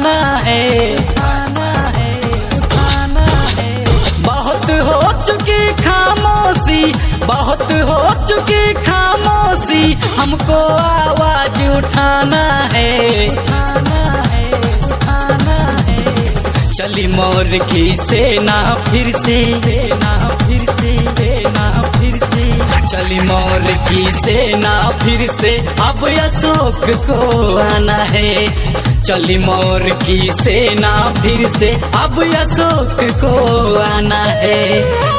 उठाना है, उठाना है, उठाना है। बहुत हो चुकी खामोशी, बहुत हो चुकी खामोशी, हमको आवाज उठाना है, उठाना है, उठाना है। चली मोर की सेना फिर से, सेना फिर से, सेना फिर से। चली मोर की सेना फिर से, अब अशोक को आना है। चली मोर की सेना फिर से, अब अशोक को आना है।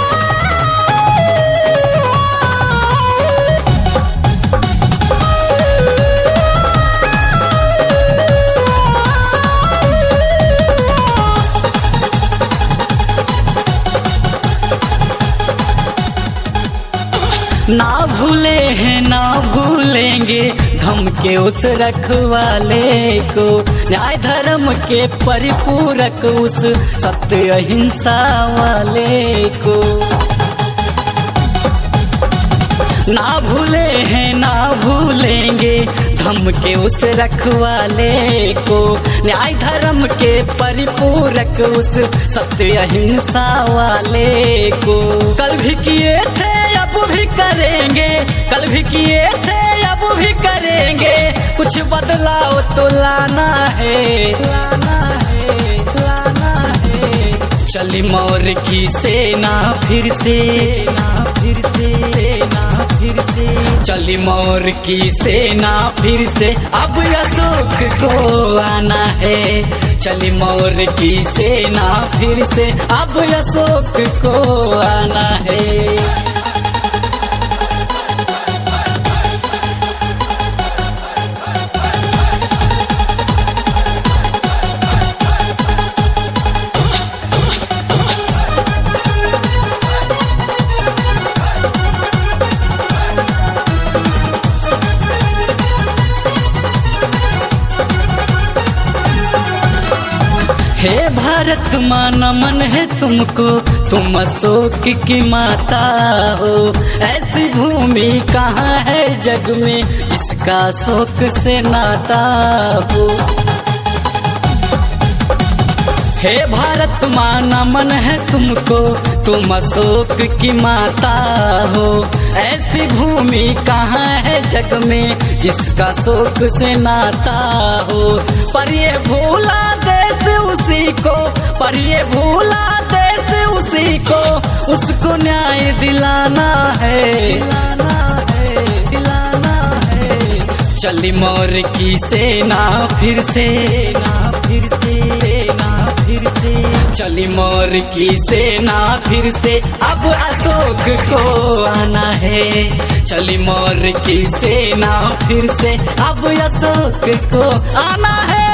ना भूले हैं ना भूलेंगे धमके उस रखवाले को, न्याय धर्म के परिपूरक उस सत्य अहिंसा वाले को। ना भूले हैं ना भूलेंगे धमके उस रखवाले को, न्याय धर्म के परिपूरक उस सत्य अहिंसा वाले को। कल भी किए थे अब भी करेंगे, कल भी किए थे अब भी करेंगे, कुछ बदलाव तो लाना है, लाना है, लाना है। चली मोर की सेना फिर से, सेना फिर से, सेना फिर से। चली मोर की सेना फिर से, अब अशोक को आना है। चली मोर की सेना फिर से, अब अशोक को आना है। हे भारत माँ नमन है तुमको, तुम अशोक की माता हो। ऐसी भूमि कहाँ है जग में जिसका अशोक से नाता हो। हे भारत माँ नमन है तुमको, तुम अशोक की माता हो। ऐसी भूमि कहाँ है जग में जिसका अशोक से नाता हो। पर ये भूला देश उसी को, पर ये भूला देश उसी को, उसको न्याय दिलाना है, दिलाना है, दिलाना है। चली मोर की सेना फिर से, सेना फिर से, सेना फिर से। चली मोर की सेना फिर से, अब अशोक को आना है। चली मोर की सेना फिर से, अब अशोक को आना है।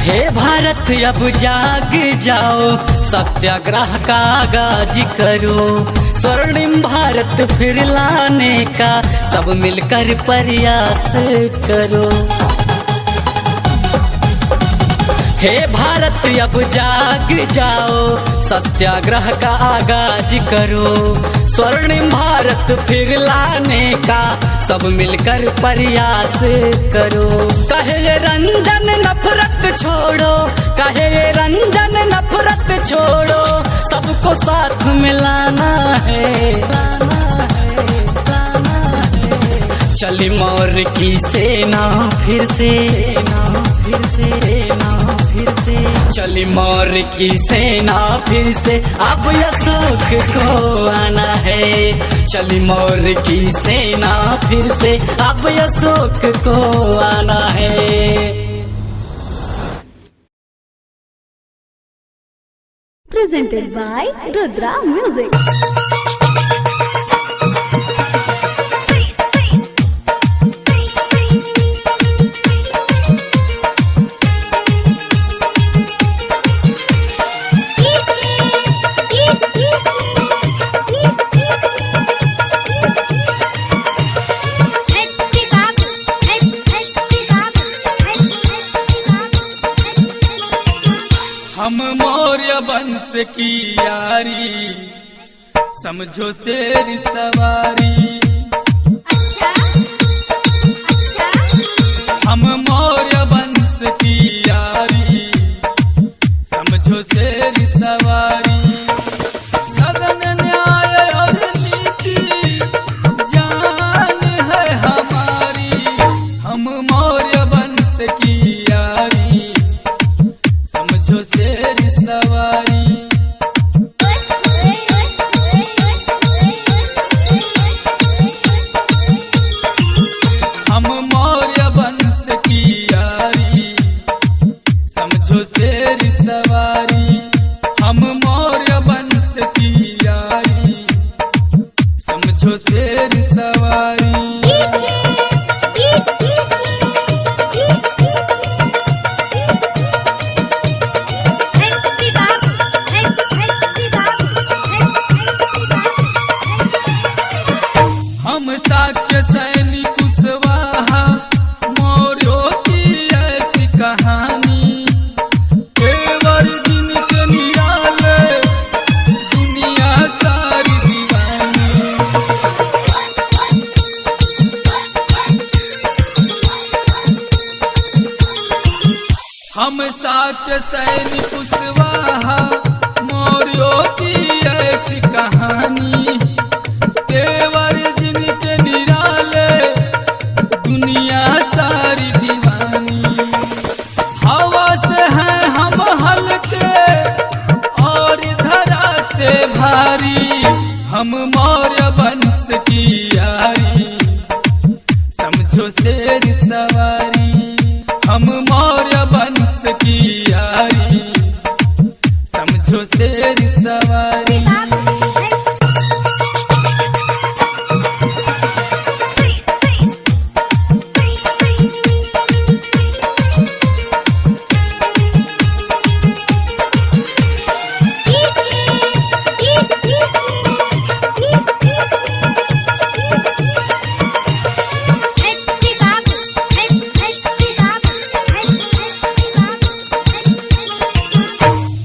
हे भारत अब जाग जाओ, सत्याग्रह का आगाज करो। स्वर्णिम भारत फिर लाने का सब मिलकर प्रयास करो। हे भारत अब जाग जाओ, सत्याग्रह का आगाज करो। स्वर्णिम भारत फिर लाने का सब मिलकर प्रयास करो। कहे रंजन नफरत छोड़ो, कहे रंजन नफरत छोड़ो, सबको साथ मिलाना है, लाना है, लाना है। चली मोर की सेना फिर से, सेना फिर से, सेना फिर से। चली मोर की सेना फिर से, अब अशोक को आना है। चली मोर की सेना फिर से, अब अशोक को आना है। Presented by Rudra Music. Happy की यारी, समझो शेर सवारी। अच्छा अच्छा हम मौर्य वंश की यारी, समझो शेर सवारी। सदन न्याय और नीति जान है हमारी, हम मौर्य वंश की यारी, समझो शेर सवारी। हम मौर्य वंश की यारी, समझो शेर सवारी। हम मौर्य वंश की यारी, समझो शेर सवारी। हम शाक्य सैनिक कुशवाहा, मौर्यों की ऐसी कहानी। तेवर जिनके निराले, दुनिया सारी दीवानी। हम शाक्य सैनिक कुशवाहा, मौर्यों की ऐसी कहानी। तेवर जिनके निराले, दुनिया सारी दीवानी। हवा से हैं हम हल्के और धरा से भारी, हम मौर्य वंश की यारी, समझो शेर सवारी। हम मौर्य वंश की यारी, समझो शेर सवारी।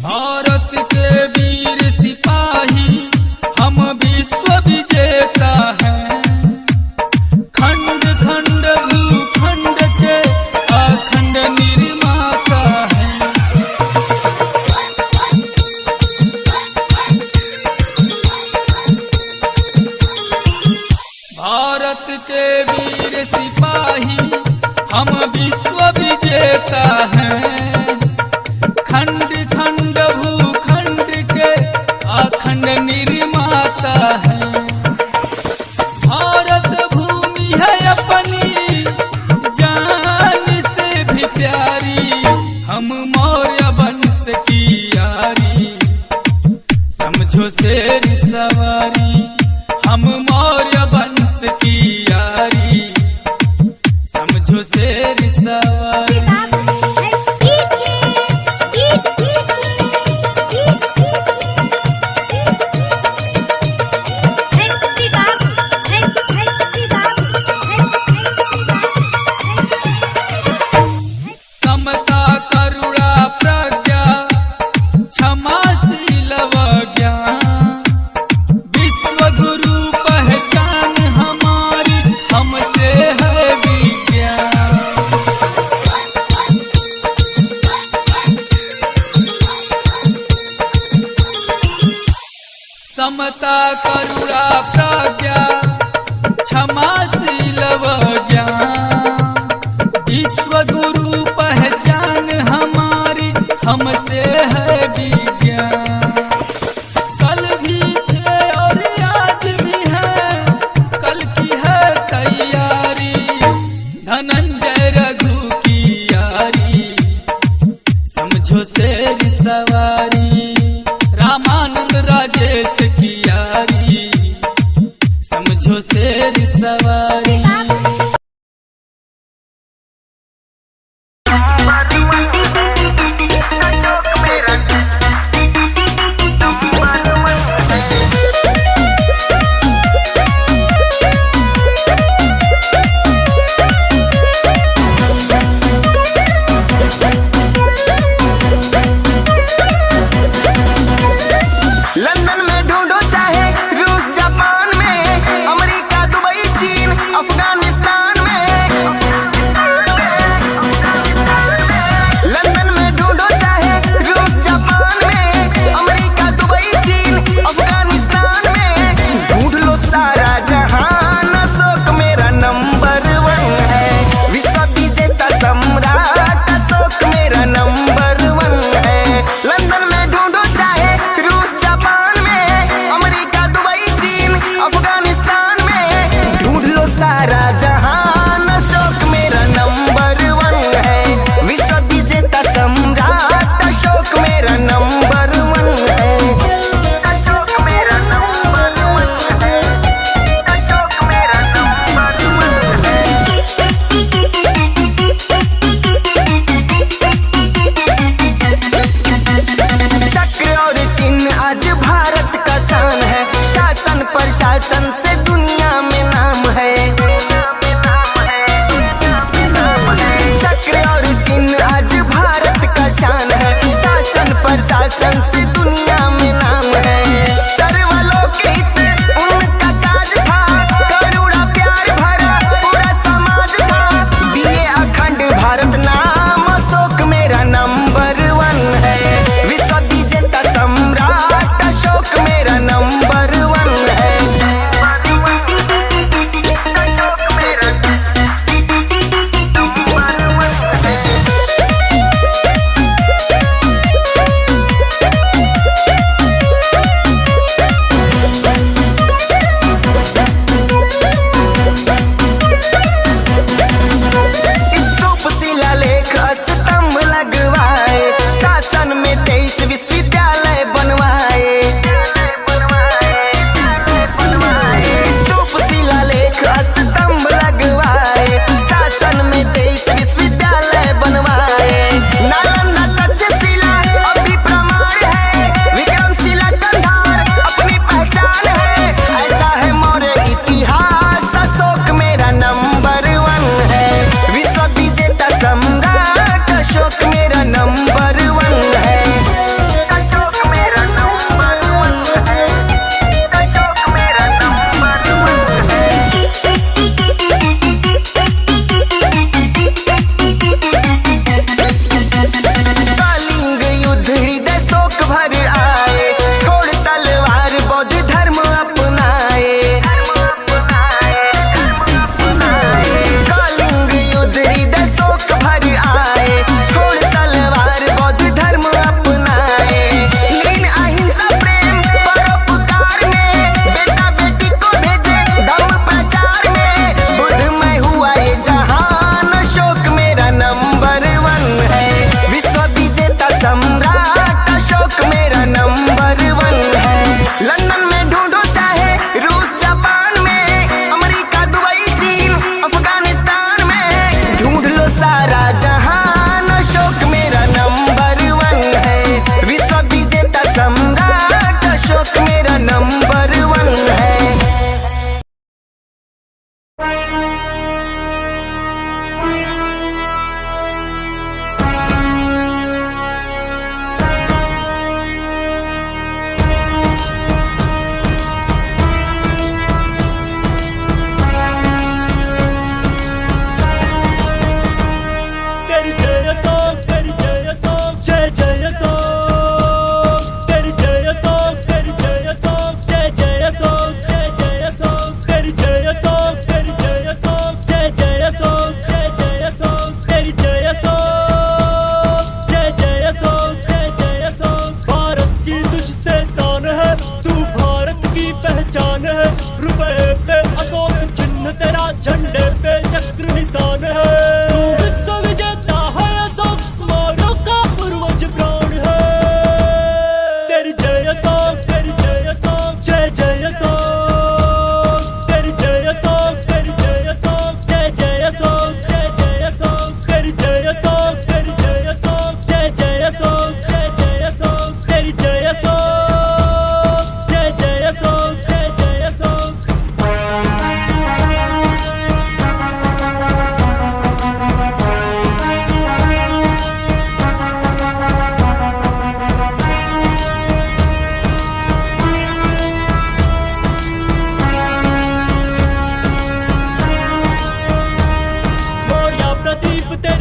भारत के वीर सिपाही, हम विश्व विजेता हैं। खंड खंड भूखंड के अखंड निर्माता हैं। भारत के वीर सिपाही, हम विश्व विजेता हैं। खंड खंड भूखंड के अखंड निर्माता है। भारत भूमि है अपनी जान से भी प्यारी, हम मौर्य वंश की यारी, समझो शेर सवारी। हम मौर्य वंश की यारी, समझो शेर सवारी। समता करुणा प्रज्ञा, क्षमाशील व ज्ञान। विश्व गुरु पहचान हमारी, हमसे है विज्ञान। समता करुणा प्रज्ञा, क्षमाशील व ज्ञान। विश्व गुरु पहचान हमारी, हमसे है विज्ञान। कल भी थे और आज भी है, कल की है तैयारी। धनंजय रघु की यारी, समझो शेर सवारी। रामानंद राजेश की यारी, समझो शेर सवारी। मेरा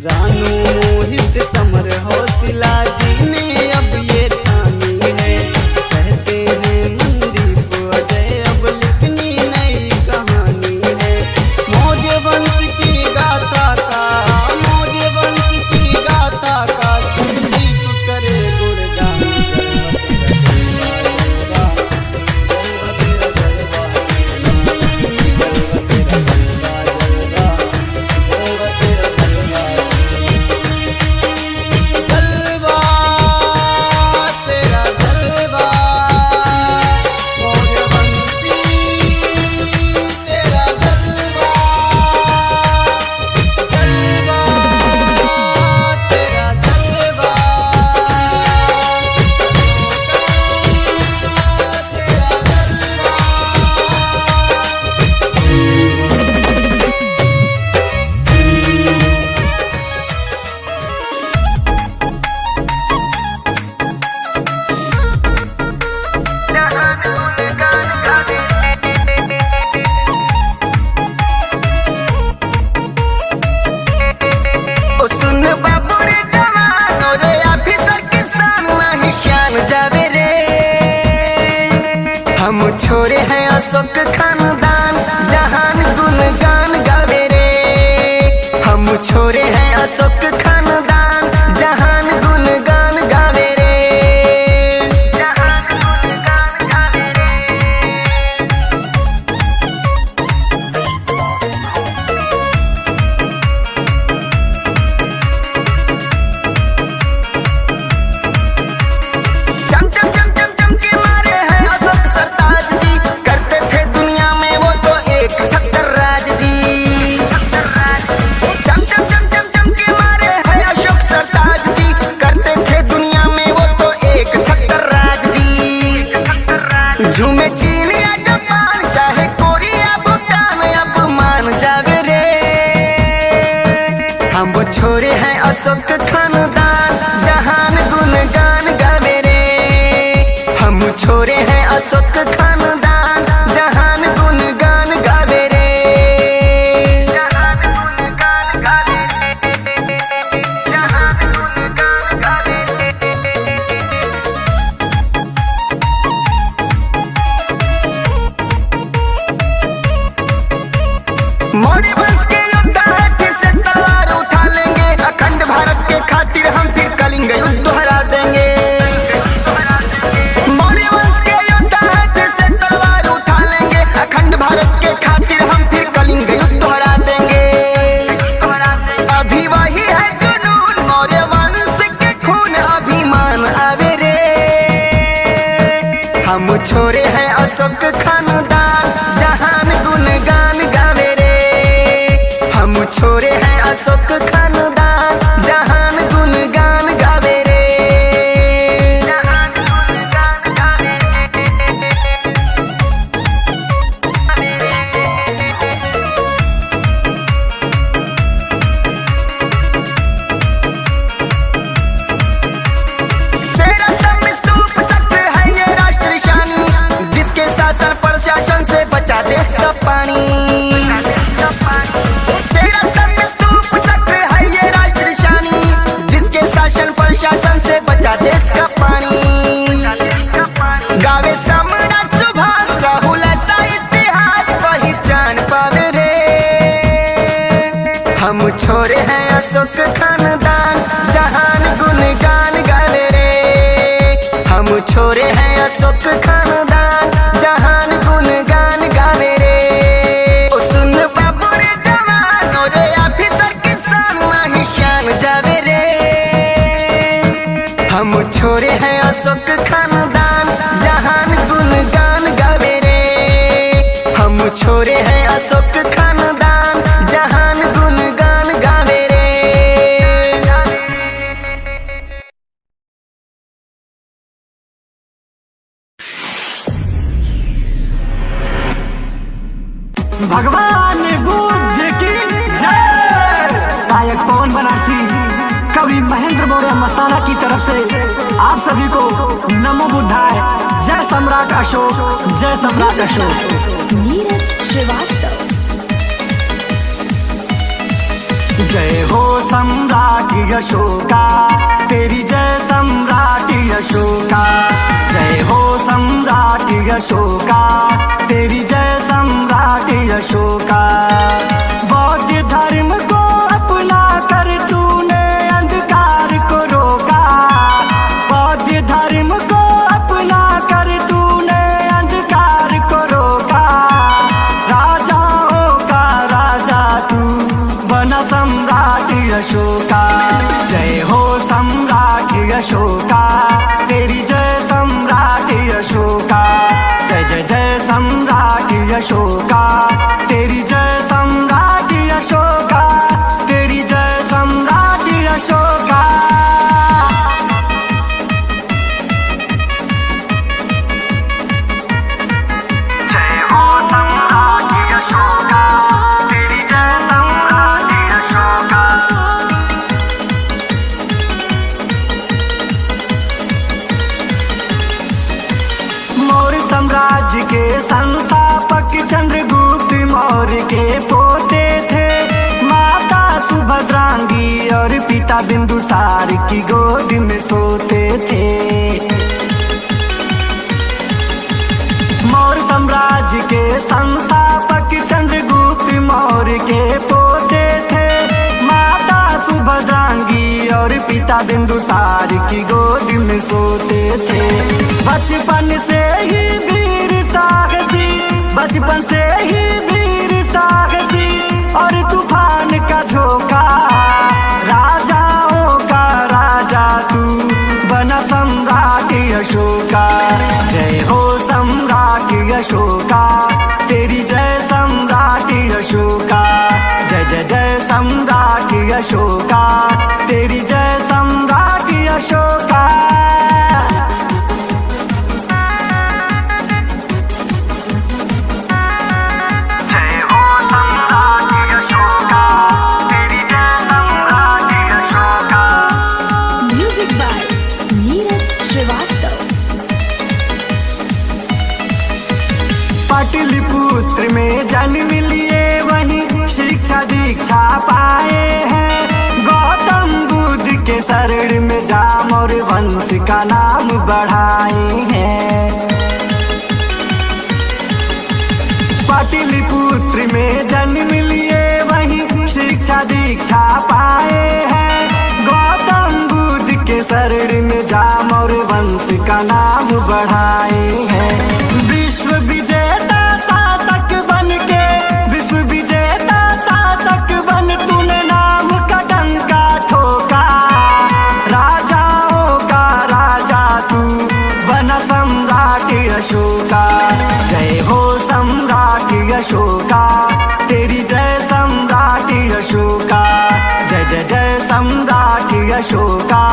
रानू मोहित समर हौसला जी ने अब ये ठानी है, कहते हैं मनदीप अजय अब लिखनी नई कहानी है। मौज वंश की गाथा का, मौज वंश की गाथा का संदीप करे गुणगान। हम छोरे हैं अशोक खानदान जहान गुणगान गावे रे। हम छोरे हैं अशोक खानदान जहान गुणगान गावे रे। चम चम चम चम चम के मारे हैं अशोक सरताज जी, करते थे दुनिया में वो तो एक छत्तर राज जी। चम चम चम चम चम के मारे हैं अशोक सरताज जी, करते थे दुनिया में वो तो एक छत्तर राज जी। झूमे चीन या जापान चाहे कोरिया भूटान अब मान जावे रे। हम वो छोरे हैं अशोक खानदान जहान गुणगान गावे रे। हम छोरे हैं अशोक खानदान जहान गुणगान गावे रे। मौर्य वंश के योद्धा है, फिर से तलवार उठा लेंगे। अखंड भारत के खातिर हम फिर कलिंग युद्ध दोहरा देंगे। मौर्य वंश के योद्धा है, फिर से तलवार उठा लेंगे। अखंड भारत के खातिर हम फिर कलिंग युद्ध दोहरा देंगे। अभी वही है जुनून मौर्य वंश के खून अभिमान आवे रे। हम छोरे हैं अशोक खानदान जहान गुणगान गावे रे। हम छोरे हैं अशोक खानदान जहान गुणगान गावे रे। शेरा स्तंभ स्तूप चक्र है ये राष्ट्र निशानी, जिसके शासन प्रशासन से बचा देश का पानी। शेरा स्तंभ स्तूप चक्र है ये राष्ट्र निशानी, जिसके शासन प्रशासन से बचा देश का पानी। गावे सम्राट सुभाष राहुल ऐसा इतिहास पहचान पावे रे। हम छोरे हैं अशोक खानदान जहान गुणगान गावे रे। हम छोरे हैं अशोक खानदान जहान गुणगान गावे रे। ओ सुन बाबू रे जवान रे ऑफिसर किसान नहीं शान जावे रे। हम छोरे हैं अशोक खानदान जहान गुणगान गावे रे। हम छोरे हैं अशोक खानदान जहान गुणगान गावे रे। भगवान बुद्ध की जय। गायक पवन बनारसी, कवि महेंद्र मौर्य मस्ताना की तरफ से आप सभी को नमो बुद्धाय। जय सम्राट अशोक, जय सम्राट अशोक। नीरज श्रीवास्तव। जय हो सम्राट अशोका, तेरी जय सम्राट अशोका। जय हो सम्राट अशोका, तेरी जय सम्राट अशोका। बौद्ध धर्म को अपना कर तूने अंधकार को रोका, बौद्ध धर्म को अपना कर तूने अंधकार को रोका। राजाओं का राजा तू बना सम्राट अशोका। जय हो सम्राट अशोका, तेरी जय सम्राट अशोका। जय जय जय सम्राट अशोका, तेरी जय सम्राट अशोका, तेरी जय सम्राट अशोका। जय हो सम्राट अशोका, तेरी जय सम्राट अशोका। मौर्य साम्राज्य के संस्थापक चंद्रगुप्त मौर्य के पोते थे। माता सुभद्रांगी और पिता बिंदुसार की गोद में सोते थे। मौर्य साम्राज्य के संस्थापक चंद्रगुप्त मौर्य के पोते थे। माता सुभद्रांगी और पिता बिंदुसार की गोद में सोते थे। बचपन से ही वीर साहसी, बचपन से ही वीर साहसी और तूफान का झोंका। राजाओं का राजा तू बना सम्राट अशोका। जय हो सम्राट अशोका, तेरी जय सम्राट अशोका। जय जय जय सम्राट अशोका, तेरी जय सम्राट अशोका। जय हो सम्राट अशोका, तेरी जय सम्राट अशोका। Music by Neeraj Shrivastava. पाटलिपुत्र में जन्म लिए वहीं शिक्षा दीक्षा पाए हैं। गौतम बुद्ध के शरण में जाम और वंश का नाम बढ़ाए हैं। पाटलिपुत्र में जन्म लिए वहीं शिक्षा दीक्षा पाए हैं। गौतम बुद्ध के शरण में जाम और वंश का नाम बढ़ाए हैं। विश्व विजेता शासक बन के, विश्व विजेता शासक बन तूने नाम का डंका ठोका। राजाओं का राजा तू बना सम्राट अशोका। जय हो सम्राट अशोका, तेरी जय सम्राट अशोका। जय जय जय सम्राट अशोका,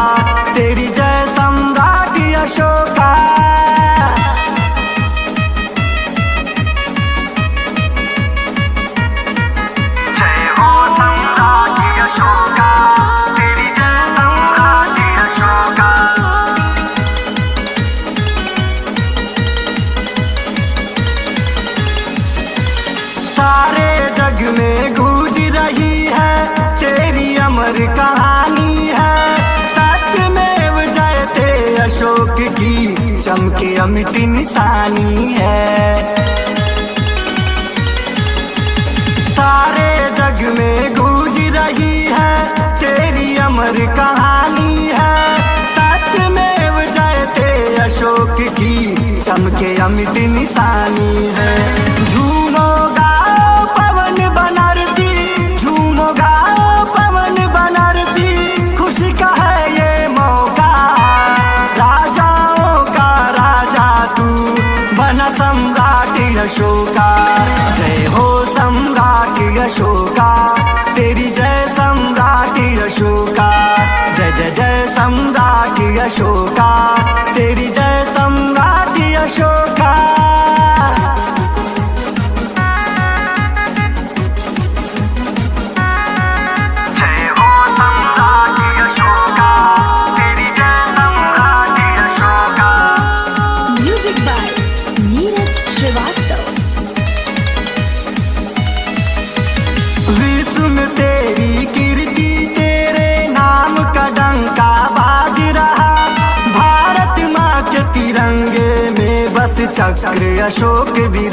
तेरी जय सम्राट अशोका। जय हो सम्राट अशोका, तेरी जय सम्राट अशोका। सारे जग में गूंज रही है तेरी अमर कहानी है। सत्यमेव जयते अशोक की चमके अमिट निशानी है। सारे जग में गूंज रही है तेरी अमर कहानी है। सत्यमेव जयते अशोक की चमके अमिट निशानी है। झूमो गाओ पवन बनारसी, झूमो गाओ पवन बनारसी, खुशी का है ये मौका। राजाओं का राजा तू बना सम्राट अशोका। जय हो सम्राट अशोका, तेरी जय सम्राट अशोका। जय जय जय सम्राट अशोका, तेरी जय सम्राट अशोका।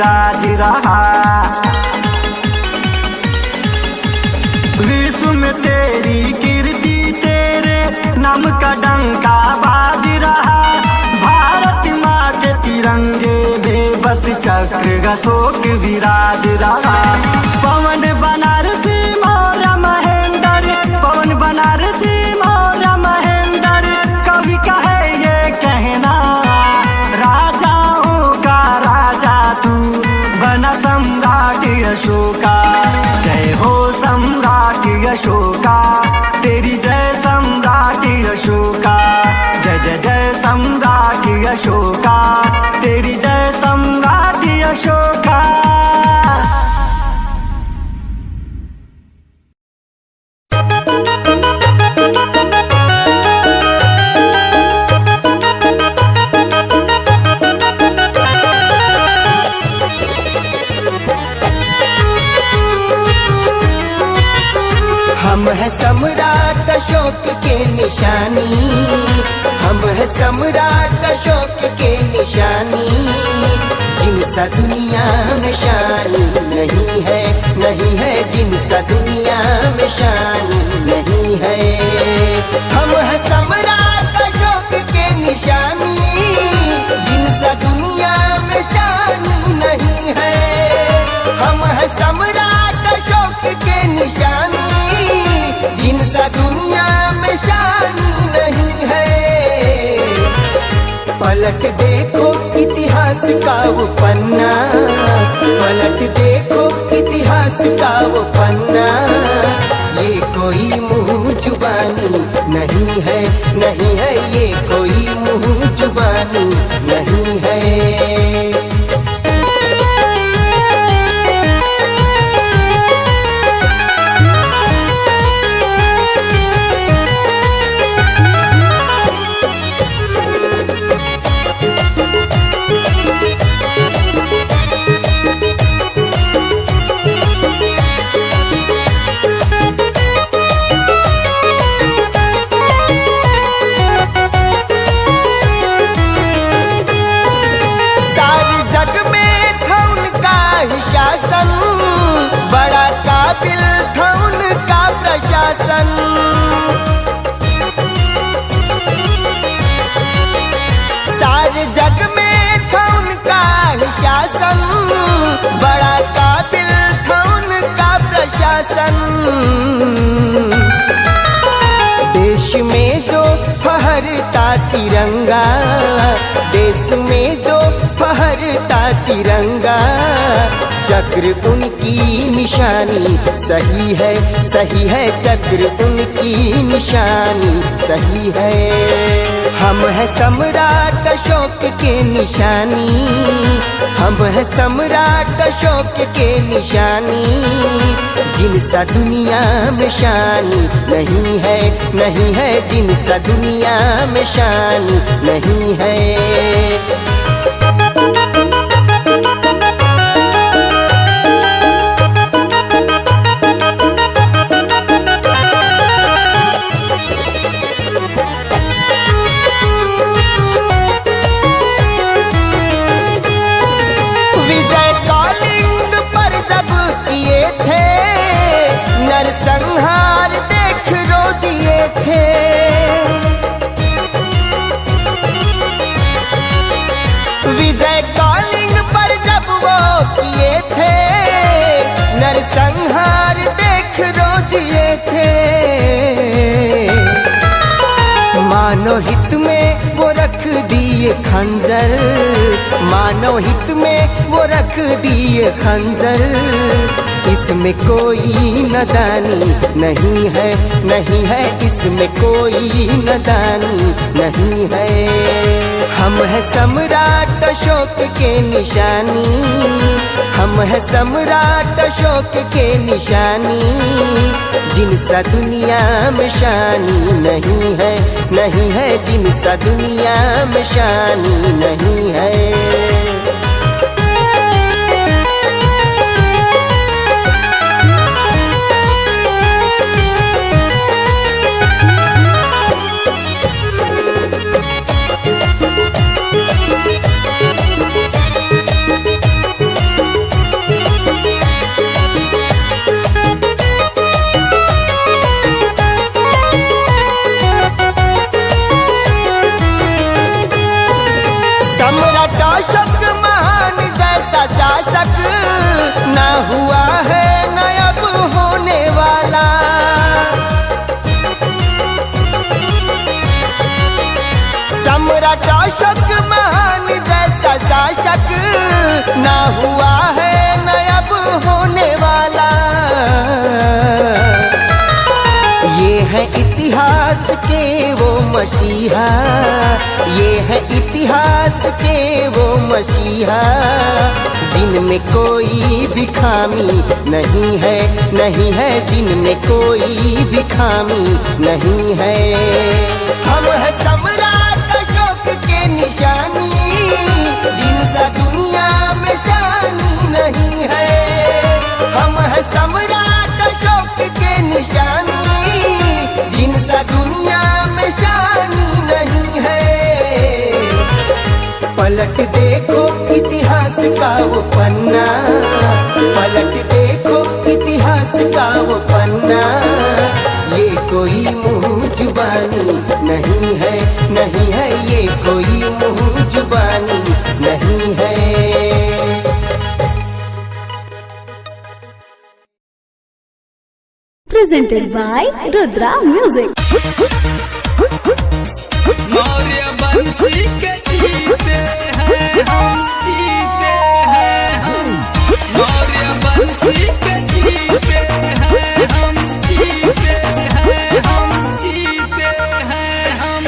विराज रहा। विश्व में तेरी कीर्ति तेरे नाम का डंका बाज रहा। भारत माँ के तिरंगे में बस चक्र अशोक विराज रहा। पवन बनारसी मोर महेंद्र, पवन बनारसी मोर महेंद्र, कवि कहे ये कहना, राजाओं का राजा तू बना सम्राट अशोका। जय हो सम्राट अशोका, तेरी जय सम्राट अशोका। जय जय जय सम्राट अशोका, तेरी जय सम्राट अशोका। हम है सम्राट अशोक के निशानी, हम है सम्राट अशोक के निशानी। जिनसा दुनिया में शानी नहीं है, नहीं है जिनसा दुनिया में शानी नहीं है। हम है सम्राट अशोक के निशानी, जिनसा दुनिया में शानी नहीं है। हम है सम्राट अशोक के निशानी, जिनसा दुनिया में शानी नहीं है। पलट देखो इतिहास का वो पन्ना, पलट देखो इतिहास का वो पन्ना। ये कोई मुँह जुबानी नहीं है, नहीं है ये कोई मुँह जुबानी नहीं है। बड़ा काबिल था उनका प्रशासन। सारे जग में था उनका शासन, बड़ा काबिल था उनका प्रशासन। देश में जो फहरता तिरंगा, देश में जो फहरता तिरंगा, चक्र उनकी निशानी सही है, सही है चक्र उनकी निशानी सही है। हम है सम्राट अशोक के निशानी, हम है सम्राट अशोक के निशानी। जिनसा दुनिया में शानी नहीं है, नहीं है जिनसा दुनिया में शानी नहीं है। संहार देख रो दिए थे, विजय कॉलिंग पर जब वो किए थे, नरसंहार देख रो दिए थे। मानव हित में वो रख दिए खंजर, मानव हित में वो रख दिए खंजर। इसमें कोई नदानी नहीं है, नहीं है इसमें कोई नदानी नहीं है। हम है सम्राट अशोक के निशानी, हम है सम्राट अशोक के निशानी। जिनसा दुनिया में शानी नहीं है, नहीं है जिनसा दुनिया में शानी नहीं है। अशोक महान जैसा शासक ना हुआ है न अब होने वाला। सम्राट अशोक महान जैसा शासक ना हुआ है न अब होने वाला। ये है इतिहास के वो मसीहा, ये है इतिहास के वो मसीहा, जिनमें कोई भी खामी नहीं है, नहीं है, जिनमें कोई भी खामी नहीं है। हम है सम्राट अशोक के निशानी, जिनसा दुनिया में शानी नहीं है। हम है सम्राट अशोक के निशानी, जिनसा दुनिया में शानी नहीं है। पलट देखो इतिहास का वो पन्ना, पलट देखो इतिहास का वो पन्ना, ये कोई मुँह जुबानी नहीं है, नहीं है, ये कोई मुँह जुबानी नहीं है। Presented by Rudra Music. Maurya वंशी के जीते हैं हम, जीते हैं हम। मौर्य वंशी के जीते हैं हम, जीते हैं हम, जीते हैं हम।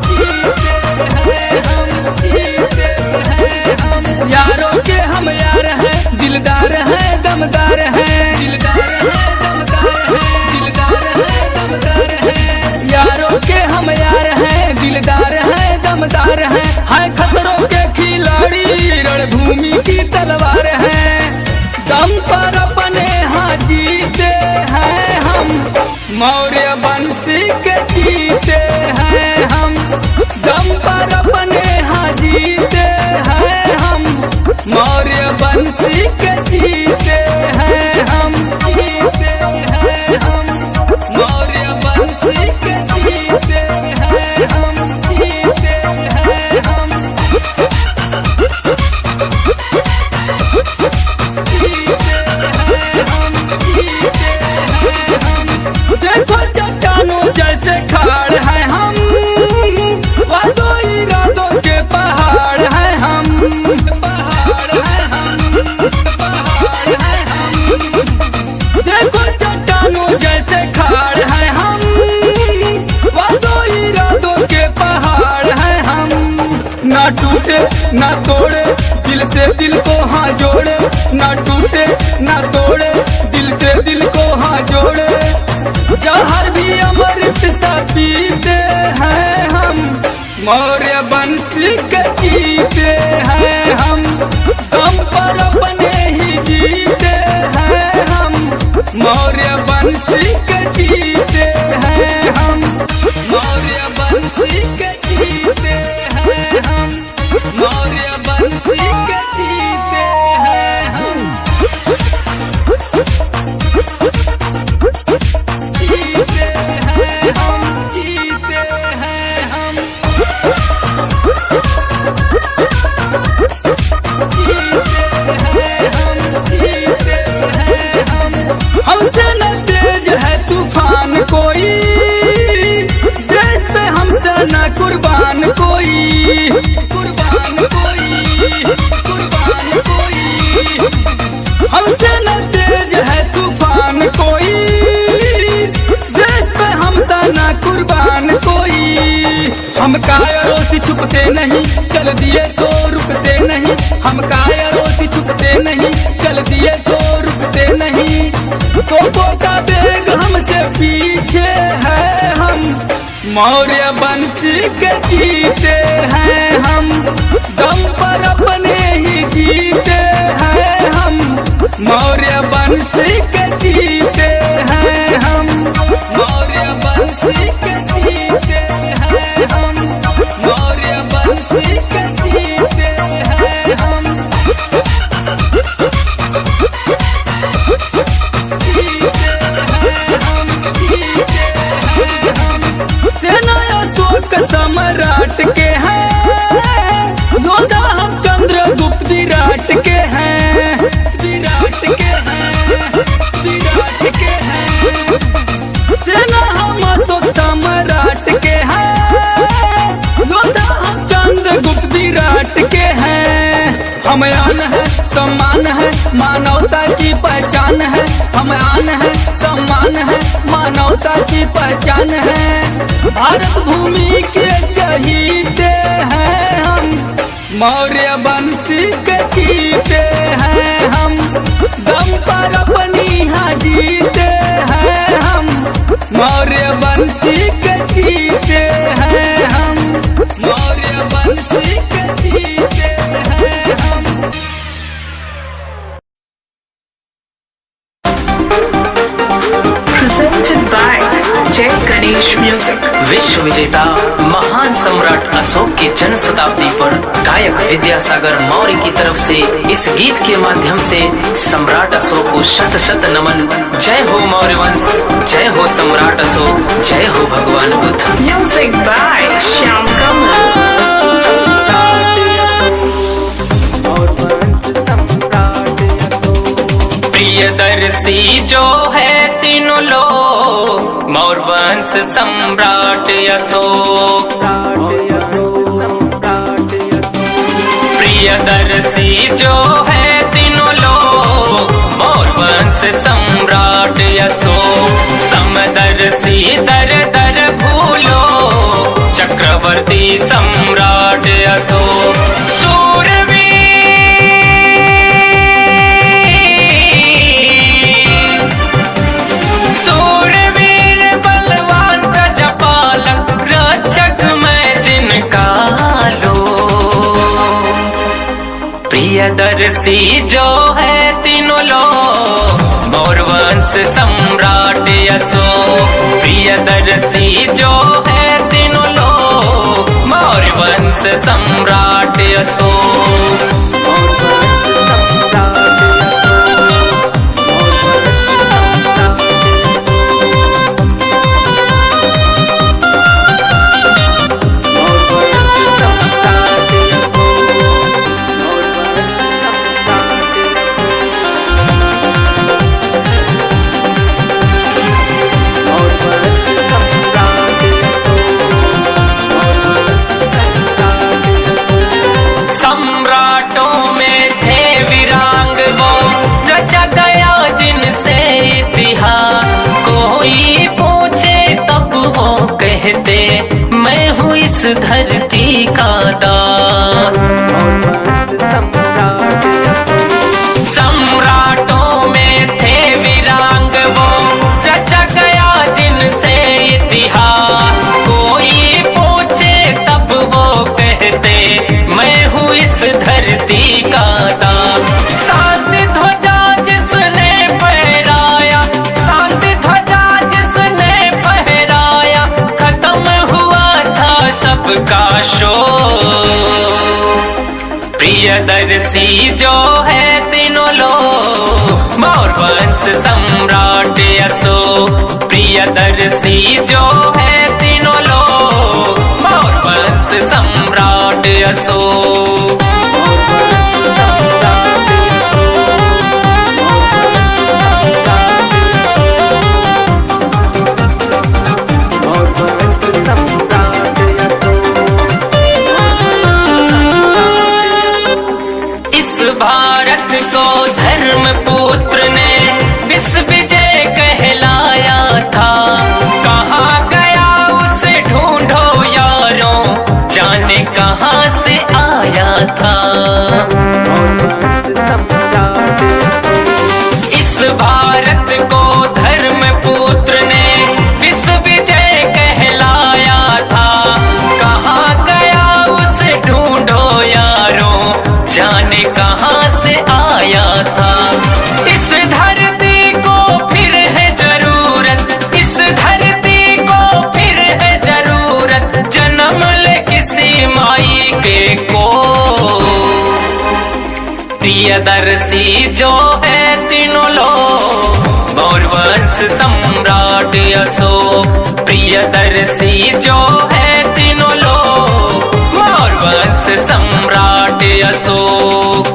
जीते हैं हम, जीते हैं हम। यारों के हम यार हैं, दिलदार हैं, दमदार हैं, दिलदार हैं, दमदार हैं, दिलदार हैं, दमदार हैं। यारों के हम यार हैं, दिलदार हैं, दमदार हैं। हैं खतरों के खिलाड़ी, रणभूमि की तलवार हैं। दम पर अपने हाँ जीते हैं हम, मौर्य वंशी के जीते हैं हम। दम पर अपने हाँ जीते हैं हम, मौर्य वंशी के जीते हैं हम, जीते हैं हम। मौर्य वंशी के जीते हैं हम, जीते हैं हम। जीते हैं हम, जीते हैं हम। देखो चट्टानों जैसे खाड़ है हम, वादों इरादों के पहाड़ है हम, पहाड़ है हम, पहाड़ है हम। देखो चट्टानों जैसे खाड़ है हम, वादों इरादों के पहाड़ है हम। ना टूटे ना तोड़े, दिल से दिल को हाँ जोड़े, ना टूटे ना तोड़े, दिल से दिल को हाँ जोड़े। जहर भी अमृत सा पीते हैं हम, मौर्य वंशी के जीते हैं हम। दम पर अपने ही जीते हैं हम, मौर्य वंशी के जीते हैं हम। मौर्य वंशी के जीते हैं हम, मौर्य वंशी के जीते हैं हम। जीते हैं हम, जीते हैं हम। जीते हैं हम, जीते हैं हम। हमसे न तेज है तूफान कोई, देश पे हमसे न कुर्बान कोई, कुर्बान कोई, कुर्बान कोई। हमसे न तेज है तूफान कोई, देश पे हमसे न कुर्बान कोई। हम कायरों से छुपते नहीं, चल दिए तो रुकते नहीं। हम कायरों से छुपते नहीं, चल दिए तो रुकते नहीं। तोपों का बेग हमसे पीछे है हम, मौर्य वंशी के जीते हैं हम। दम पर अपने ही जीते हैं हम, मौर्य वंशी के जीते हैं हम। मौर्य वंशी के जीते हैं हम, मौर्य वंशी के जीते हैं हम। जीते हैं हम, जीते हैं हम। सेना अशोक हम आन है सम्मान है मानवता की पहचान है, हम आन है सम्मान है मानवता की पहचान है। भारत भूमि के चहीते हैं हम, मौर्य वंश के जीते हैं हम, दम पर अपनी यहाँ जीते हैं हम, मौर्य वंश के जीते हैं हम, मौर्य वंश के जीते हैं हम। Presented by जय गणेश म्यूजिक। विश्व विजेता महान सम्राट अशोक की जन्म शताब्दी पर गायक विद्यासागर मौर्य की तरफ से इस गीत के माध्यम से सम्राट अशोक को शत शत नमन। जय हो मौर्य वंश, जय हो सम्राट अशोक, जय हो भगवान बुद्ध। म्यूजिक बाय श्याम कमल। प्रियदर्शी जो है तीनों लोग, मौर्य वंश सम्राट अशोक। प्रियदर्शी जो है तीनों लोग, मौर्य वंश सम्राट अशोक। समदर्शी दर दर भूलो, चक्रवर्ती सम्राट अशोक। प्रियदर्शी जो है तीनों लोग, मौर्य वंश सम्राट अशोक। प्रियदर्शी जो है तीनों लोग, मौर्य वंश सम्राट अशोक। कहते मैं हूँ इस धरती का दास। सम्राटों में थे वीरांग वो, रचा गया जिनसे इतिहास। कोई पूछे तब वो कहते मैं हूँ इस धरती का दास। शांति ध्वजा जिसने फहराया, शांति ध्वजा जिसने फहराया, खत्म हुआ था सबका शोक। प्रियदर्शी जो है तीनों लोग, मौर्य वंश सम्राट अशोक। प्रियदर्शी जो है तीनों लोग, मौर्य वंश सम्राट अशोक। इस भारत को धर्म पुत्र ने विश्व विजय कहलाया था। कहाँ गया उसे ढूंढो यारों, जाने कहाँ से आया था। इस भारत को धर्म पुत्र ने विश्व विजय कहलाया था। कहाँ गया उसे ढूंढो यारों, जाने कहाँ से आया था। इस धरती को फिर है जरूरत, इस धरती को फिर है जरूरत, जन्म ले किसी माई के को। प्रियदर्शी जो है तीनों लोग, मौर्य वंश सम्राट अशोक। प्रियदर्शी जो है तीनों लोग, मौर्य वंश सम्राट अशोक।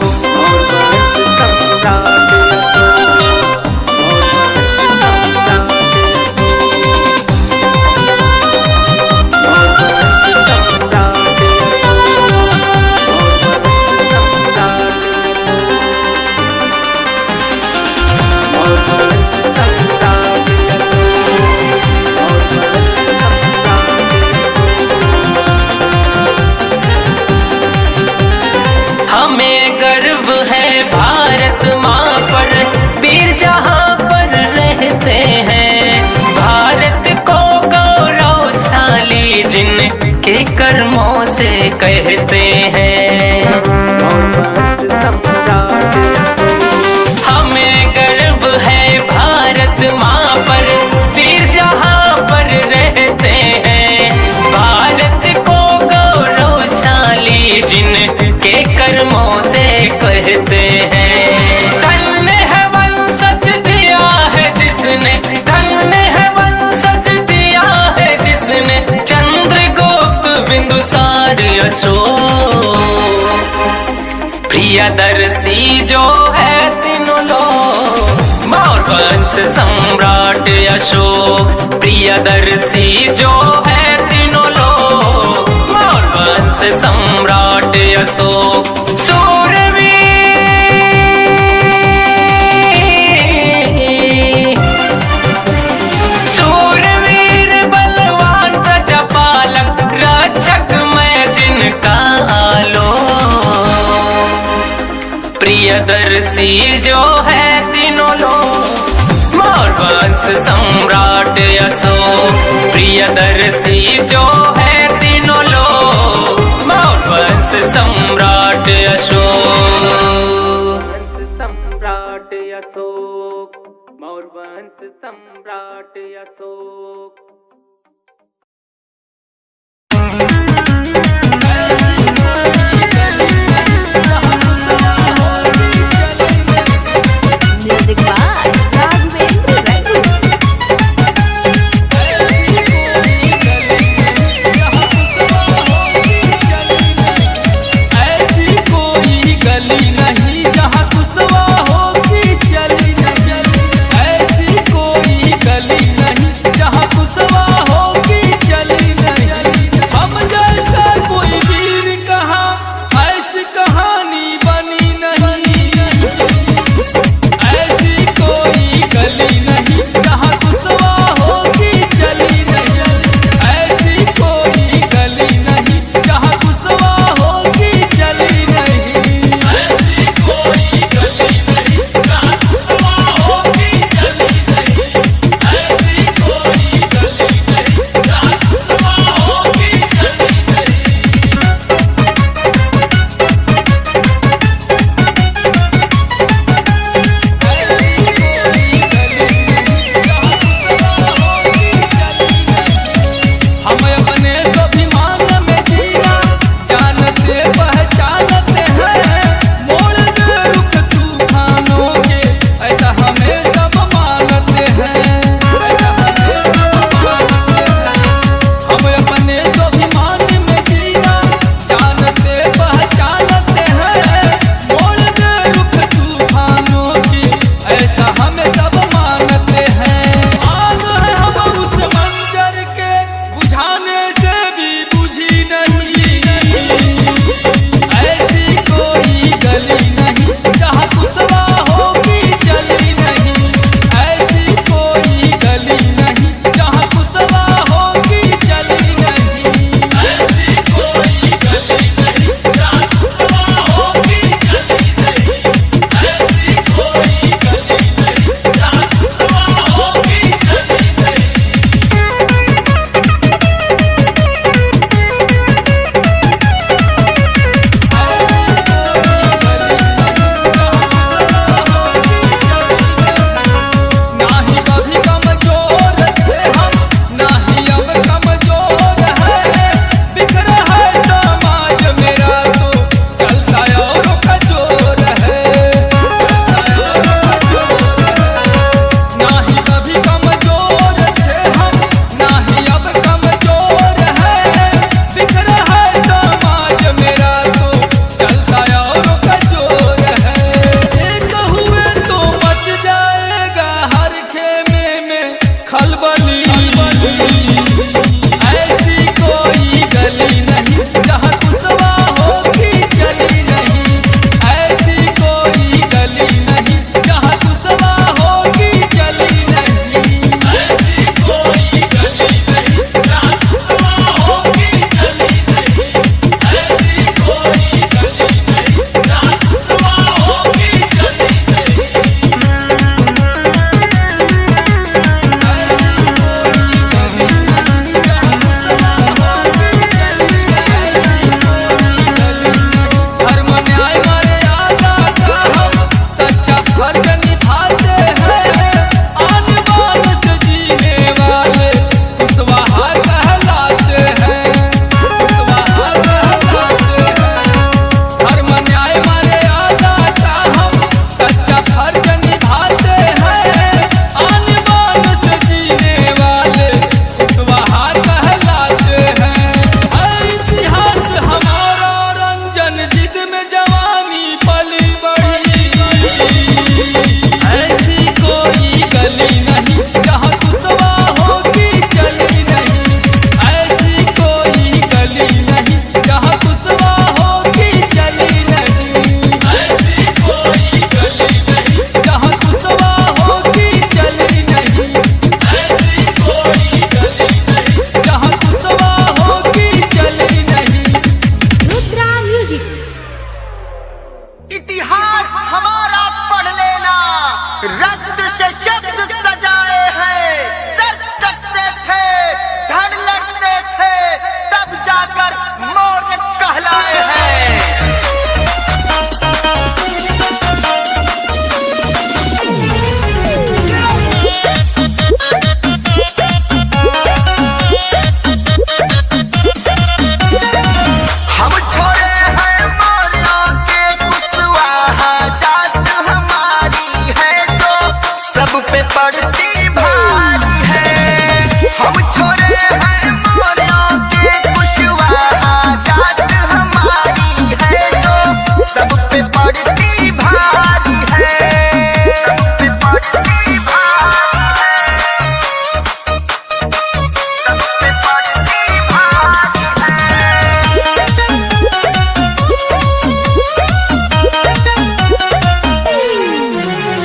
कहते हैं। हमें गर्व है भारत माँ पर, वीर जहाँ पर रहते हैं। भारत को गौरवशाली जिनके कर्मों से कहते हैं। धन्य है वंशज दिया है जिसने, धन्य है वंशज दिया है जिसने, चंद्रगुप्त बिंदुसार अशोक। प्रियदर्शी जो है तीनों लोग, मौर्य वंश सम्राट अशोक। प्रियदर्शी जो है तीनों लोग, मौर्य वंश सम्राट अशोक। सूरवीर बलवान प्रजापालक, रक्षक मैं जिनका प्रियदर्शी जो है तीनों लोग, मौर्य वंश सम्राट अशोक। प्रियदर्शी जो है तीनों लोग, मौर्य वंश सम्राट अशोक। सम्राट अशोक, मौर्य वंश सम्राट Ashok. Music by Raghavendra Reddy. ऐसी कोई गली नहीं जहाँ कुशवाहों की चली नहीं। ऐसी कोई गली नहीं जहाँ कुशवाहों की चली नहीं। हम जैसा कोई वीर कहाँ ऐसी कहानी बनी नहीं। ऐसी कोई गली नहीं जहाँ कुशवाहों की चली नहीं। ऐसी कोई गली नहीं जहाँ कुशवाहों की चली नहीं। ऐसी कोई गली नहीं जहाँ कुशवाहों की चली नहीं। ऐसी कोई गली नहीं जहाँ कुशवाहों की चली नहीं। हम अपने स्वाभिमान में जीना जानते पहचानते हैं। मोड़ दे रुख तूफानों के ऐसा हमें सब मानते हैं। ऐसा हमें सब मानते हैं। हम अपने स्वाभिमान में जीना जानते पहचानते हैं। मोड़ दे रुख तूफानों की ऐसा हमें सब मानते हैं। आग है हम उस मंजर के बुझाने से भी बुझी नहीं। ऐसी कोई गली नहीं जहाँ कुशवाहों की चली नहीं। ऐसी कोई गली नहीं जहाँ कुशवाहों की चली नहीं। ऐसी कोई गली नहीं जहाँ कुशवाहों की चली नहीं। ऐसी कोई गली नहीं जहाँ कुशवाहों की चली नहीं। नाही कभी कमजोर थे हम, नाही अब कमजोर है। बिखरा है समाज मेरा तो चलता और कमजोर है। नाही कभी कमजोर थे हम, नाही अब कमजोर है। बिखरा है समाज मेरा तो चलता और कमजोर है। एक हुए तो मच जाएगा हर खेमे में खलबली। ऐसी कोई गली नहीं जहाँ कुशवाहों की चली नहीं। ऐसी कोई गली नहीं जहाँ कुशवाहों की चली नहीं। ऐसी कोई गली नहीं जहाँ कुशवाहों की चली नहीं। ऐसी कोई गली नहीं जहाँ कुशवाहों की चली नहीं। सब पे पड़ती भारी है। हम छोरे हैं मोरियों के कुशवाहा जात हमारी है जो सब पे पड़ती भारी है। सब पे पड़ती भारी है। सब पे पड़ती भारी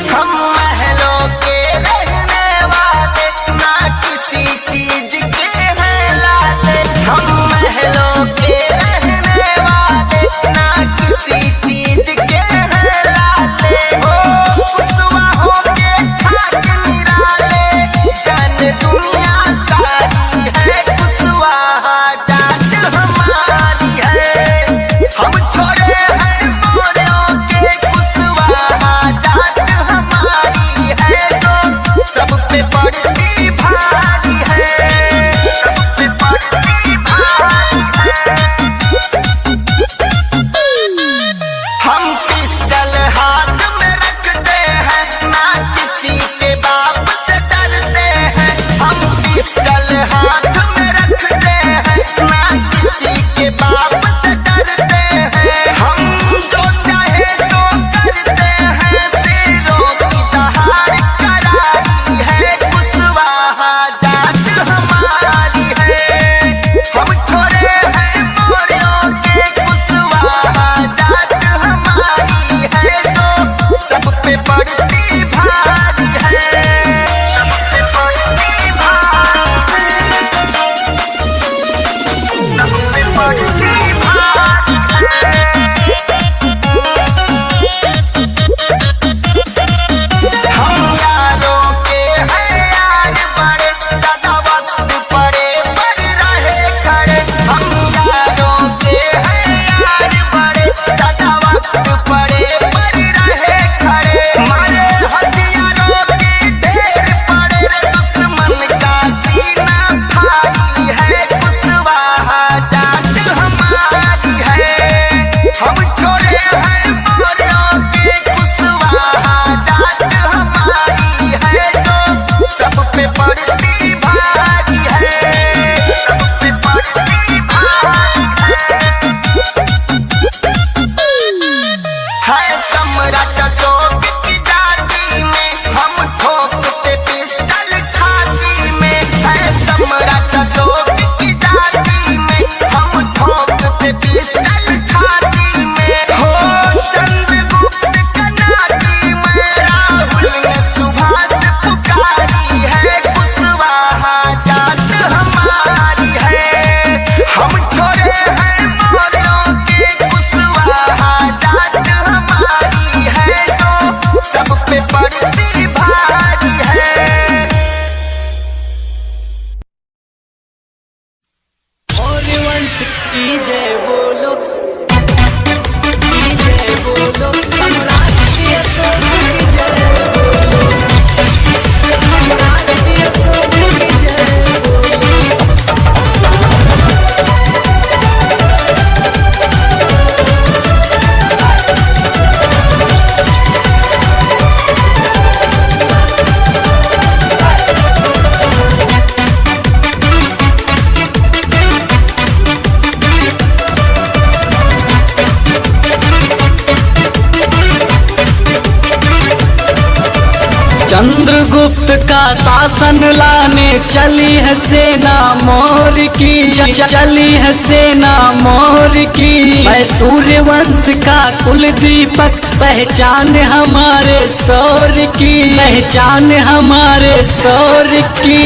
हम महलों के रहने वाले ना किसी चीज के हैं लाले। हम महलों के रहने वाले ना किसी चीज के हैं लाले। हो कुशवाहों के ठाक निराले जान दुनिया सारी है। कुशवाहा जात हमारी है। हम छोरे हैं मोरियों के कुशवाहा जात हमारी है जो सब पे पड़ती भारी है। सब पे पड़ती भारी है। हम पिस्टल हाथ में रखते हैं ना किसी के बाप से डरते हैं। हम पिस्टल हाथ में रखते हैं ना किसी के बाप से डरते हैं। हम जो चाहे तो करते हैं शेरों की दहाड़ करारी है। कुशवाहा जात हमारी है। हम छोरे हैं मोरियों के कुशवाहा जात हमारी है जो सब पे पड़ती भारी है। सब पे पड़ती भारी है। सब पे पड़ती भारी है। हम यारों के हैं यार बड़े सदा वक्त पड़े पर रहे खड़े। हम यारों के हैं यार बड़े सदा वक्त पड़े पर रहे खड़े। मारे हथियारों के ढेर पड़े रे दुश्मन का सीना भारी है। कुशवाहा जात हमारी है। हम छोरे हैं मोरियों के कुशवाहा जात हमारी है जो सब पे पड़ती भारी है। सब पे पड़ती भारी है। सम्राट अशोक की जाति में हम ठोकते पिस्टल छाती में। है सम्राट अशोक की जाति में हम ठोकते पिस्टल छाती में। हो चंद्रगुप्त कनाती में राहुल ने सुभाष पुकारी है। कुशवाहा जात हमारी है। हम छोरे हैं मोरियों के कुशवाहा जात हमारी है जो सब पे पड़ती भारी है। और वंश की जय बोलो, की जय बोलो, सम्राट की अशोक की जय बोलो, सम्राट की अशोक की जय बोलो। चंद्रगुप्त का शासन लाने चली है सेना मोर की। चली है सेना मोर की। मैं सूर्यवंश का कुल दीपक पहचान हमारे शौर्य की। पहचान हमारे शौर्य की।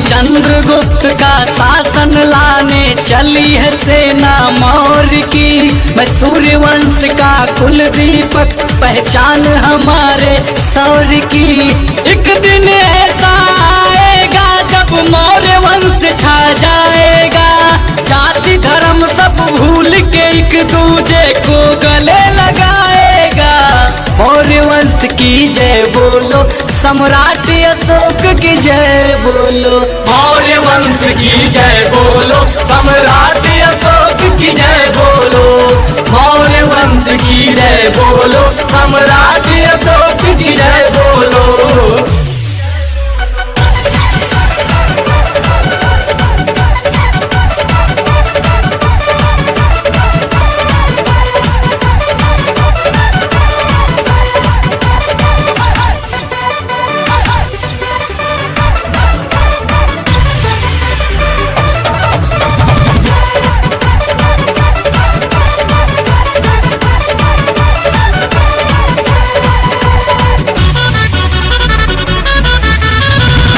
चंद्रगुप्त का शासन लाने चली है सेना मोर की। मैं सूर्यवंश का कुल दीपक पहचान हमारे शौर्य की। एक दिन ऐसा आएगा जब मौर्य वंश छा जाएगा। जाति धर्म सब भूल के एक दूजे को गले लगाएगा। मौर्य वंश की जय बोलो, सम्राट अशोक की जय बोलो। मौर्य वंश की जय बोलो, सम्राट अशोक की जय बोलो। मौर्य वंश की जय बोलो, सम्राट अशोक की जय बोलो।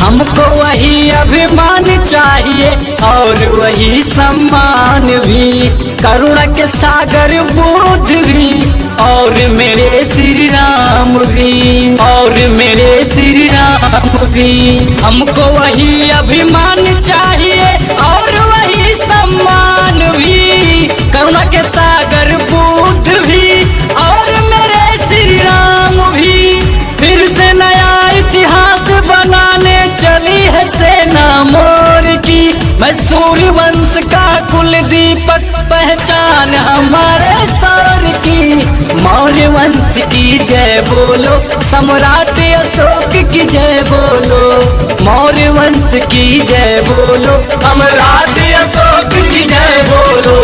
हमको वही अभिमान चाहिए और वही सम्मान भी, करुणा के सागर बुद्ध भी और मेरे श्री राम भी, और मेरे श्री राम भी। हमको वही अभिमान चाहिए और वही सम्मान भी, करुणा के सागर बुद्ध भी और मेरे श्री राम भी। फिर से नया इतिहास बनाने चली है सेना मोर की, मैं सूर्य वंश का कुल दीपक पहचान हमारे सौर की। मौर्य वंश की जय बोलो, सम्राट अशोक की जय बोलो, मौर्य वंश की जय बोलो, सम्राट अशोक की जय बोलो।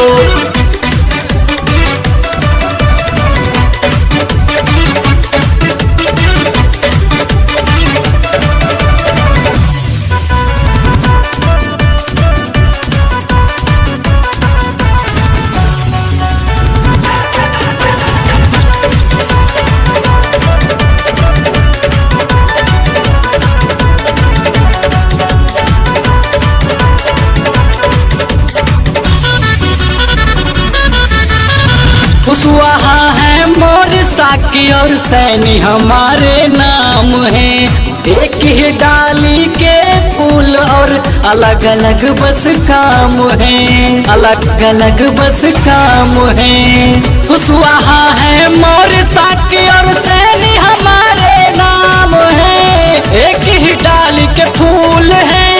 कुशवाहा है मोर साकी और सैनी हमारे नाम है। एक ही डाली के फूल और अलग अलग बस काम है, अलग अलग बस काम है। कुशवाहा है मोर साकी और सैनी हमारे नाम है। एक ही डाली के फूल है,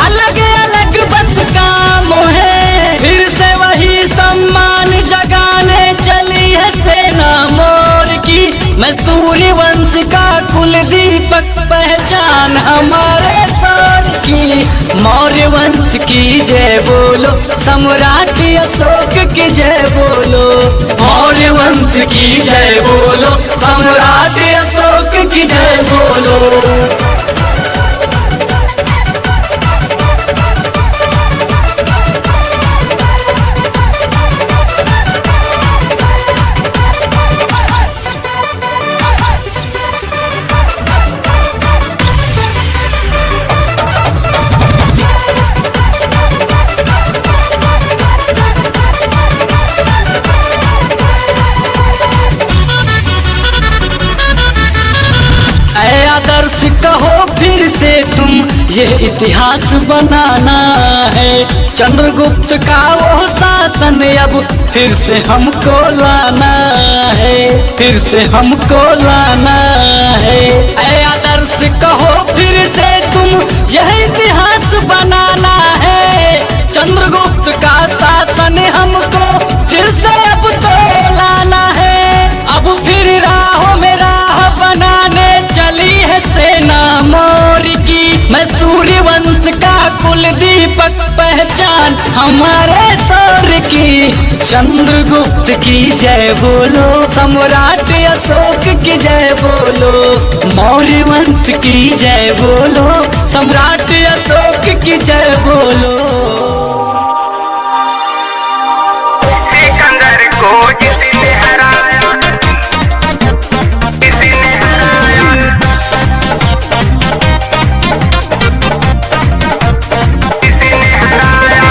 अलग अलग बस काम है। फिर से वही सम्मान जगाने चली है सेना मोर की, मैं सूर्य वंश का कुल दीपक पहचान हमारे सौर की। मौर्य वंश की जय बोलो, सम्राट अशोक की जय बोलो, मौर्य वंश की जय बोलो, सम्राट अशोक की जय बोलो। आदर्श कहो फिर से तुम, ये इतिहास बनाना है। चंद्रगुप्त का वो शासन अब फिर से हमको लाना है, फिर से हमको लाना है। आदर्श कहो फिर से तुम, यह इतिहास बनाना है। चंद्रगुप्त का शासन हमको फिर से अब तो लाना है। अब फिर राहों में राह बनाने चली है सेना मोर की, मैं सूर्य वंश का कुल दीपक पहचान हमारे सौर की। चंद्रगुप्त की जय बोलो, सम्राट अशोक की जय बोलो, मौर्य वंश की जय बोलो, सम्राट अशोक की जय बोलो। सिकंदर को जिसने हराया, किसने हराया, किसने हराया,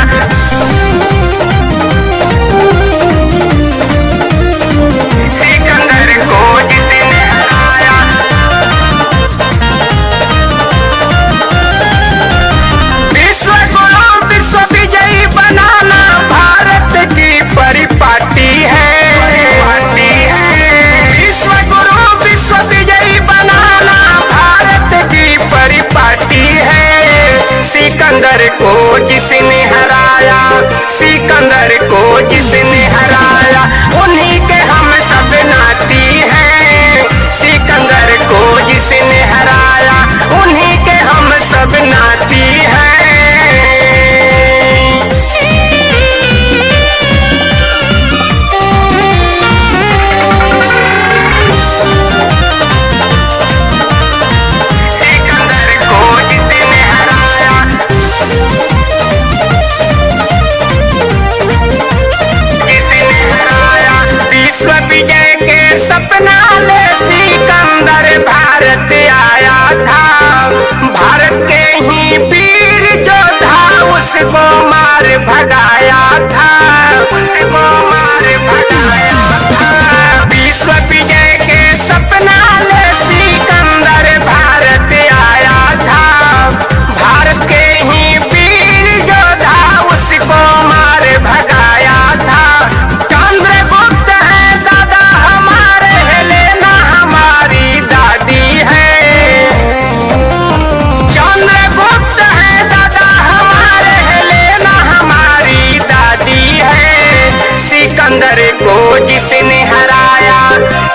सिकंदर को जिसने हराया। विश्व गुरु विश्व विजयी बनाना भारत की परिपाटी है, विश्व गुरु विश्व विजयी बनाना भारत की परिपाटी है। सिकंदर को जिसने हराया, सिकंदर को जिसने हराया, उन्हीं के हम सब नाती हैं। सिकंदर को जिसने हराया, उन्हीं के हम सब नाती हैं। सिकंदर को जिसने हराया, जिसने हराया। विश्व विजय के सपना ले सिकंदर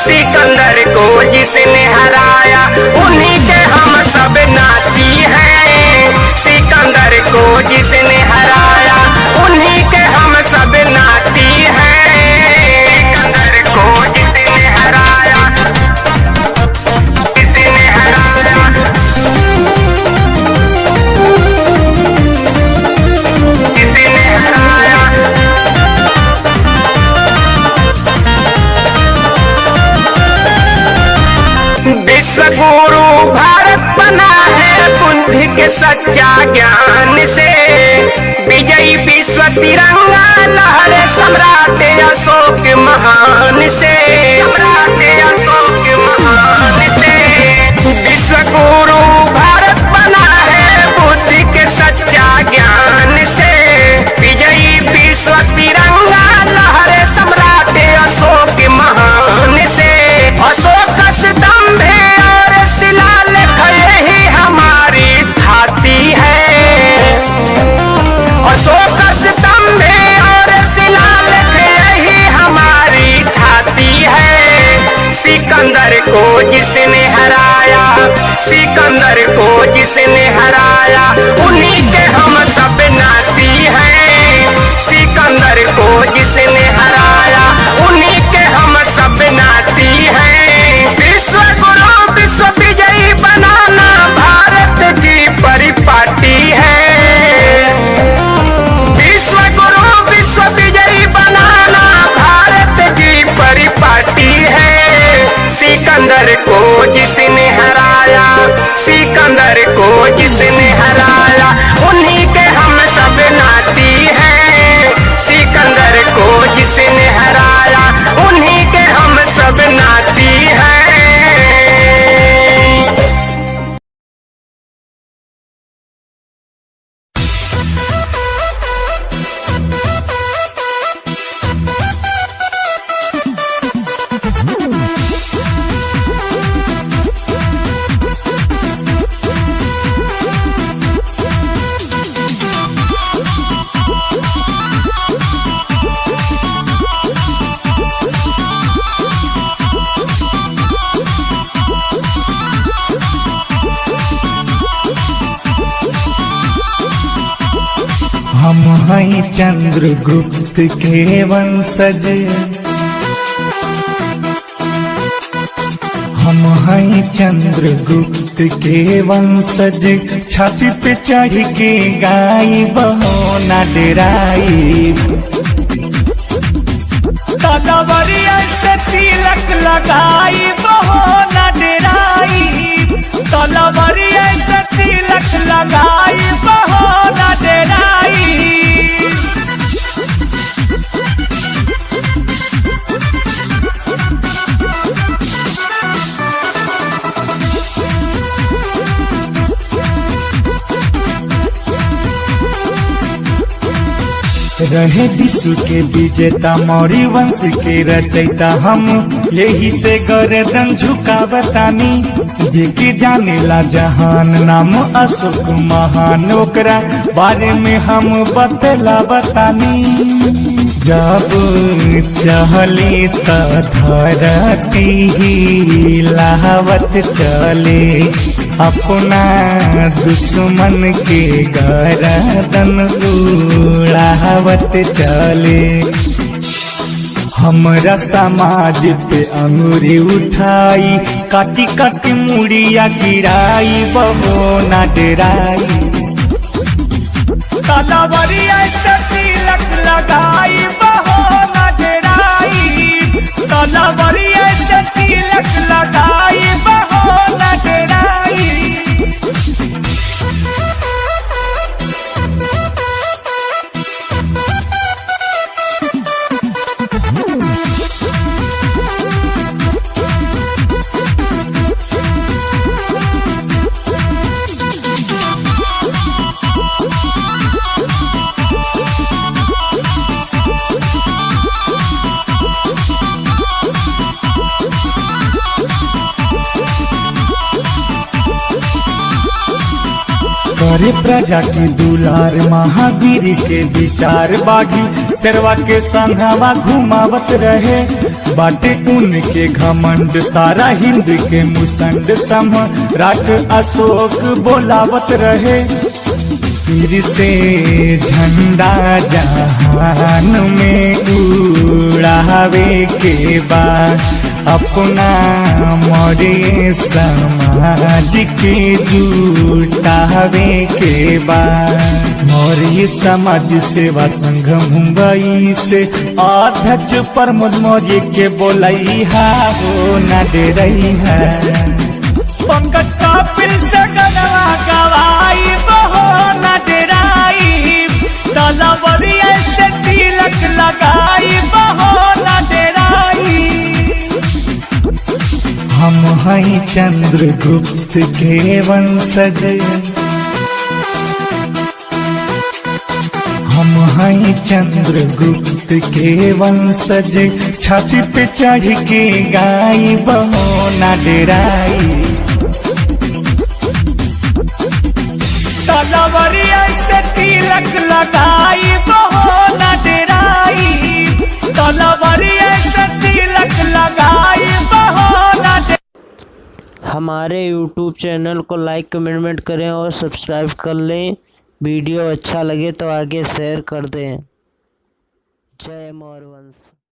सिकंदर को जिसने हराया उन्हीं के हम सब नाती हैं। सिकंदर को जिसने हराया उन्हीं के हम सब नाती हैं। सिकंदर को जिसने हराया विश्व गुरु भारत बना है बुद्धि के सच्चा ज्ञान से। विजयी विश्व तिरंगा लहरे सम्राट अशोक महान से। सम्राट अशोक महान से विश्व गुरु भारत बना है बुद्धि के सच्चा ज्ञान से। विजयी विश्व तिरंगा लहरे सम्राट अशोक महान से। अशोक स्तंभ और शिलालेख यही हमारी थाती है। अशोक स्तंभ और शिलालेख यही हमारी थाती है। सिकंदर को जिसने हराया सिकंदर को जिसने हराया उन्हीं के हम सब नाती हैं। सिकंदर को जिसने हराया उन्हीं के हम सब नाती हैं। विश्व गुरु विश्व विजयी बनाना भारत की परिपाटी है। विश्व गुरु विश्व विजयी बनाना भारत की परिपाटी है। सिकंदर को जिसने हराया सिकंदर को जिसने हराया उन्हीं के हम सब नाती हैं। सिकंदर को जिसने हराया उन्हीं के हम सब नाती हैं। हम हैं चंद्रगुप्त के वंशज। हम हैं चंद्रगुप्त के वंशज। छाती पे चढ़ के गाई बहो ना डराई। तलवरिया से तिलक लगाई बहो ना डराई। तलवरिया से तिलक लगाई बहो ना डराई। रहे विश्व के विजेता मौर्य वंश के रचयिता हम यही से गर्दन झुकावतानी। जेके जानेला जहान नाम अशोक महान ओकरा बारे में हम बतलावतानी। जब चली त धरती हिलावत चले अपना दुश्मन के गर्दन उड़ावत चले। हमरा समाज पे अंगूरी उठाई काटी काटी मुड़िया गिराई बहो ना डराई। तलवरिया से तिलक लगाई बहो ना डराई। तलवरिया से तिलक लगाई बहो ना डराई। करे प्रजा की दुलार महावीर के विचार बागी शेरवा के संघवा घुमावत रहे बाटे उनके घमंड सारा हिंद के मुसंड सम्राट अशोक बोलावत रहे फिर से झंडा जहान में उड़ावे के बाद अपना मौर्य समाज के जुटावे के बाद मौर्य समाज सेवा संघ मुंबई से अध्यक्ष प्रमोद मौर्य के बोलई हा हो न दे रही है पंकज कपिल से गनवा गवाई बहो न डेराई तलवरिया से तिलक लगाई बहो न डेराई हम हैं चंद्रगुप्त के वंशज हम हैं चंद्रगुप्त के वंशज छाती पे चढ़ के गाई बहो न डेराई तलवरिया से तिलक लगाई बहो न डेराई तलवरिया से तिलक लगाई बहो न। हमारे YouTube चैनल को लाइक कमेंट करें और सब्सक्राइब कर लें। वीडियो अच्छा लगे तो आगे शेयर कर दें। जय मौर्य वंश।